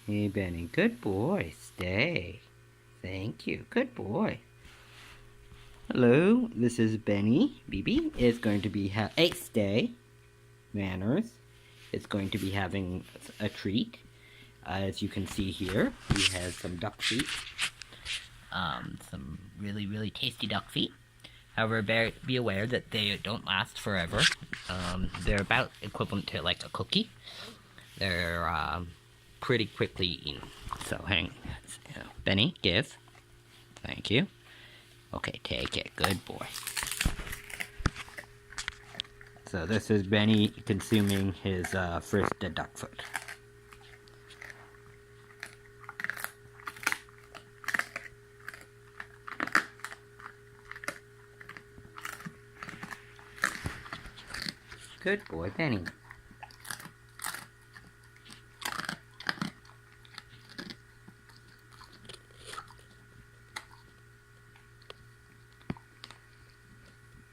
Hey, Benny. Good boy. Stay. Thank you. Good boy. Hello, this is Benny. BB is going to be hey, stay. Manners. Is going to be having a treat. As you can see here, he has some duck feet. Some really tasty duck feet. However, be aware that they don't last forever. They're about equivalent to like a cookie. They're pretty quickly eaten. So hang. Benny, give. Thank you. Okay, take it. Good boy. So this is Benny consuming his first duck foot. Good boy, Benny.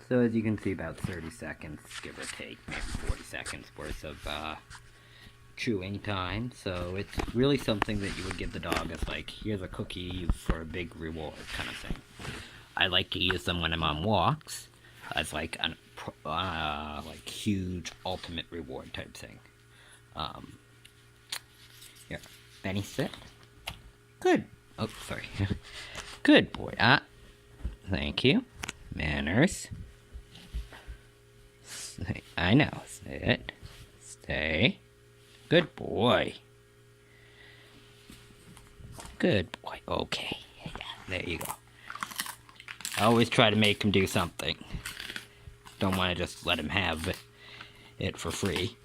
So as you can see, about 30 seconds, give or take, maybe 40 seconds worth of chewing time. So it's really something that you would give the dog as like, here's a cookie for a big reward kind of thing. I like to use them when I'm on walks as like an like huge ultimate reward type thing. Here, Benny, sit. Good. Oh, sorry. Good boy. Thank you. Manners. I know. Sit. Stay. Good boy. Good boy. Okay. Yeah, there you go. I always try to make him do something. Don't want to just let him have it for free.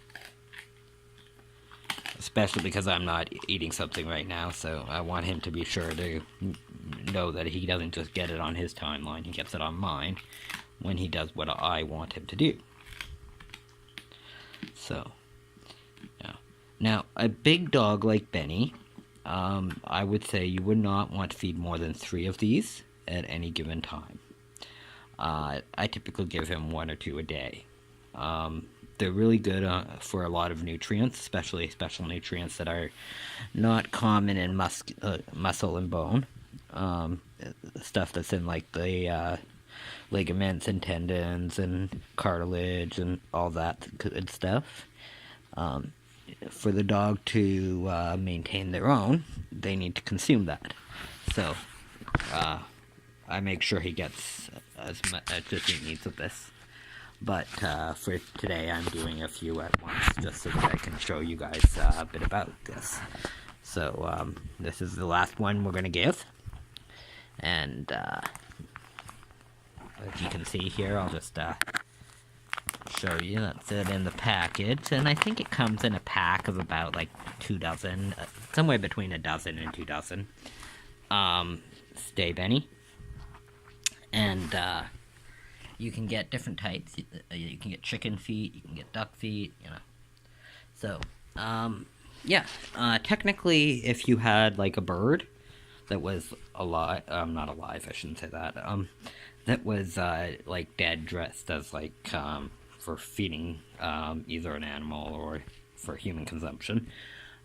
Especially because I'm not eating something right now, so I want him to be sure to know that he doesn't just get it on his timeline, he gets it on mine when he does what I want him to do. So, yeah. Now, a big dog like Benny, I would say you would not want to feed more than 3 of these at any given time. I typically give him 1 or 2 a day. They're really good for a lot of nutrients, especially special nutrients that are not common in muscle and bone. Stuff that's in like the ligaments and tendons and cartilage and all that good stuff. For the dog to maintain their own, they need to consume that. So I make sure he gets as much as he needs of this. But for today, I'm doing a few at once, just so that I can show you guys a bit about this. So this is the last one we're going to give. And as you can see here, I'll just show you. That's it in the package. And I think it comes in a pack of about like 2 dozen, somewhere between a dozen and 2 dozen. Stay, Benny. And you can get different types. You can get chicken feet, you can get duck feet, you know. So, yeah. Technically, if you had like a bird that was alive, not alive, I shouldn't say that, that was like dead, dressed as like for feeding either an animal or for human consumption.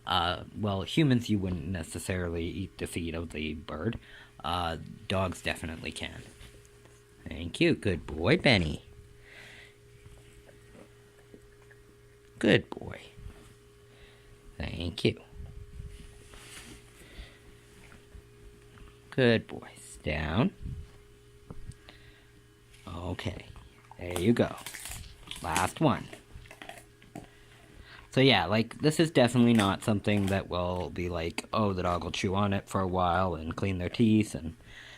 Well, humans, you wouldn't necessarily eat the feet of the bird. Dogs definitely can. Thank you. Good boy, Benny. Good boy. Thank you. Good boys. Down. Okay. There you go. Last one. So yeah, like, this is definitely not something that will be like, oh, the dog will chew on it for a while and clean their teeth, and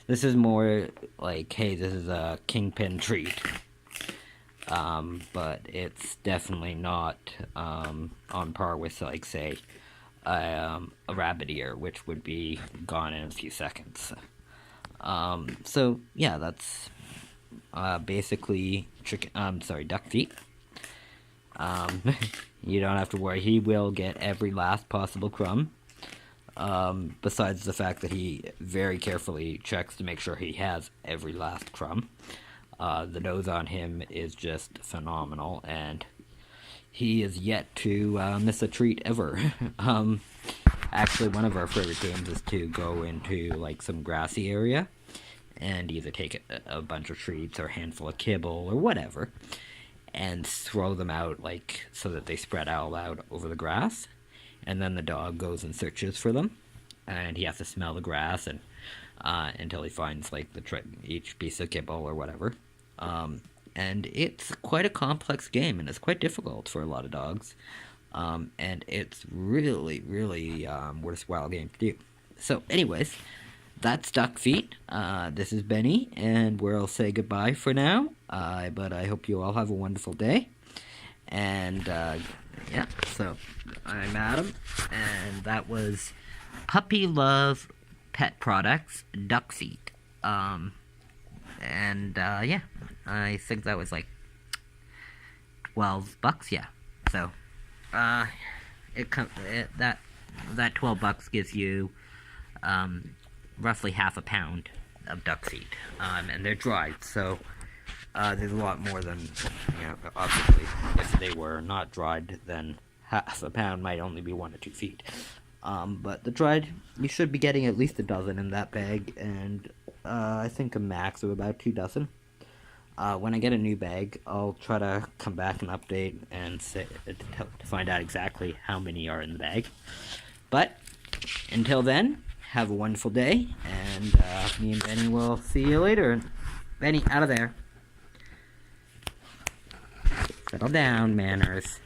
this is more like, hey, this is a kingpin treat. But it's definitely not on par with, like, say, a rabbit ear, which would be gone in a few seconds. So, yeah, that's basically duck feet. You don't have to worry. He will get every last possible crumb. Besides the fact that he very carefully checks to make sure he has every last crumb. The nose on him is just phenomenal, and he is yet to miss a treat ever. Actually, one of our favorite games is to go into like some grassy area and either take a bunch of treats or a handful of kibble or whatever and throw them out like so that they spread all out over the grass, and then the dog goes and searches for them, and he has to smell the grass and until he finds like each piece of kibble or whatever. And it's quite a complex game, and it's quite difficult for a lot of dogs. And it's really, really worthwhile game to do. So, anyways, that's Duck Feet. This is Benny, and we'll say goodbye for now. But I hope you all have a wonderful day. And yeah, so I'm Adam, and that was Puppy Love Pet Products Duck Feet. And yeah, I think that was like $12. Yeah, so that $12 gives you roughly half a pound of duck feet, and they're dried, so there's a lot more than, obviously if they were not dried, then half a pound might only be 1 or 2 feet. But the dried, you should be getting at least a dozen in that bag, and I think a max of about 2 dozen. When I get a new bag, I'll try to come back and update and to find out exactly how many are in the bag. But until then, have a wonderful day, and me and Benny will see you later. Benny, out of there. Settle down, manners.